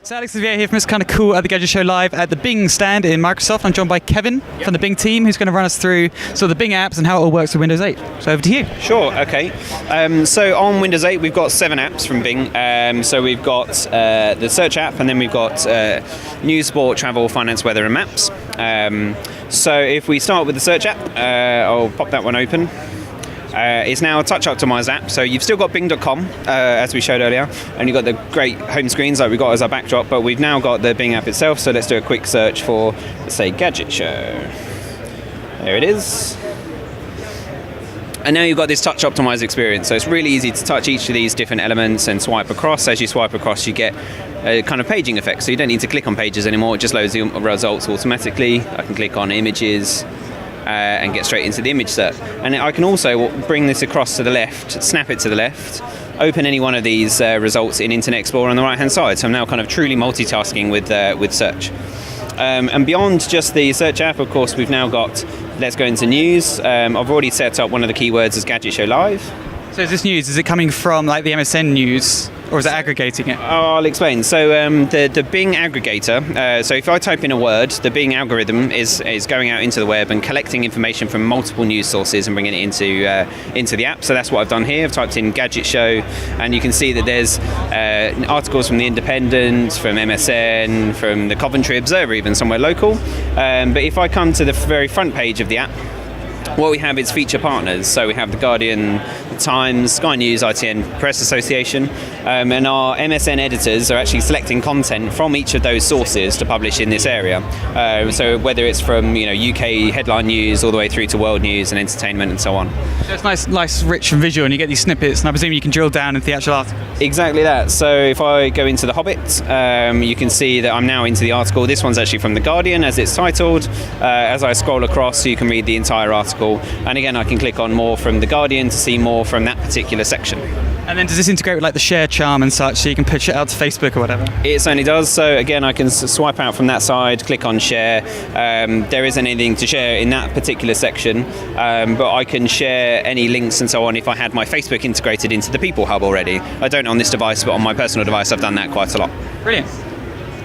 So Alex is here from It's Kind of Cool at the Gadget Show live at the Bing stand in Microsoft. I'm joined by Kevin from the Bing team, who's going to run us through sort of the Bing apps and how it all works with Windows 8. So over to you. Sure, okay. So on Windows 8, we've got 7 apps from Bing. So we've got the search app, and then we've got news, sport, travel, finance, weather, and maps. So if we start with the search app, I'll pop that one open. It's now a touch optimized app, so you've still got bing.com as we showed earlier, and you've got the great home screens like we've got as our backdrop, but we've now got the Bing app itself. So let's do a quick search for, let's say, Gadget Show. There it is. And now you've got this touch optimized experience, so it's really easy to touch each of these different elements and swipe across. As you swipe across, you get a kind of paging effect, so you don't need to click on pages anymore. It just loads the results automatically. I can click on images and get straight into the image search. And I can also bring this across to the left, snap it to the left, open any one of these results in Internet Explorer on the right hand side. So I'm now kind of truly multitasking with search. And beyond just the search app, of course, we've now got, let's go into news. I've already set up one of the keywords as Gadget Show Live. So is this news, is it coming from like the MSN news, or is it aggregating it? I'll explain. So the Bing aggregator, so if I type in a word, the Bing algorithm is going out into the web and collecting information from multiple news sources and bringing it into the app. So that's what I've done here. I've typed in Gadget Show, and you can see that there's articles from The Independent, from MSN, from the Coventry Observer, even somewhere local. But if I come to the very front page of the app, what we have is feature partners. So we have The Guardian, The Times, Sky News, ITN Press Association, and our MSN editors are actually selecting content from each of those sources to publish in this area. So whether it's from UK headline news all the way through to world news and entertainment and so on. So it's nice, rich and visual, and you get these snippets, and I presume you can drill down into the actual article. Exactly that. So if I go into The Hobbit, you can see that I'm now into the article. This one's actually from The Guardian, as it's titled. As I scroll across, you can read the entire article. And again, I can click on more from The Guardian to see more from that particular section. And then does this integrate with like the share charm and such, so you can push it out to Facebook or whatever? It certainly does. So again, I can swipe out from that side, click on share. There isn't anything to share in that particular section, but I can share any links and so on if I had my Facebook integrated into the People Hub already. I don't on this device, but on my personal device, I've done that quite a lot. Brilliant.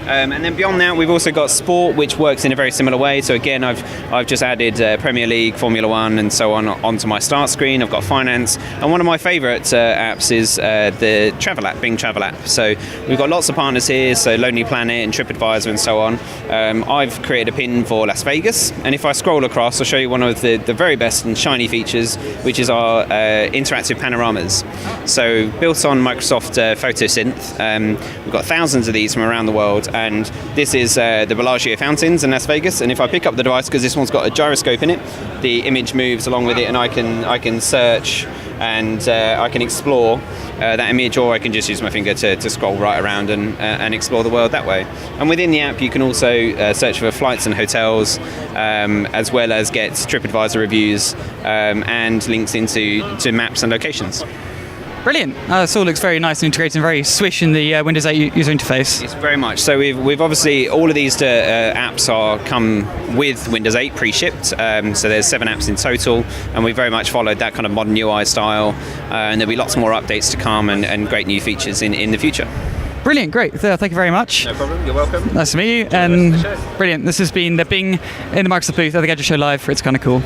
And then beyond that, we've also got sport, which works in a very similar way. So again, I've just added Premier League, Formula One, and so on onto my start screen. I've got finance, and one of my favourite apps is the travel app, Bing Travel app. So we've got lots of partners here, so Lonely Planet and TripAdvisor and so on. I've created a pin for Las Vegas, and if I scroll across, I'll show you one of the very best and shiny features, which is our interactive panoramas. So built on Microsoft PhotoSynth, we've got thousands of these from around the world. And this is the Bellagio fountains in Las Vegas. And if I pick up the device, because this one's got a gyroscope in it, the image moves along with it, and I can search and I can explore that image, or I can just use my finger to scroll right around and explore the world that way. And within the app, you can also search for flights and hotels, as well as get TripAdvisor reviews and links into maps and locations. Brilliant. This all looks very nice and integrated and very swish in the Windows 8 user interface. It's very much. So we've obviously, all of these apps come with Windows 8 pre-shipped. So there's 7 apps in total, and we very much followed that kind of modern UI style. And there'll be lots more updates to come and great new features in the future. Brilliant, great. Thank you very much. No problem, you're welcome. Nice to meet you. And brilliant. This has been the Bing in the Microsoft booth at the Gadget Show Live for It's Kind of Cool.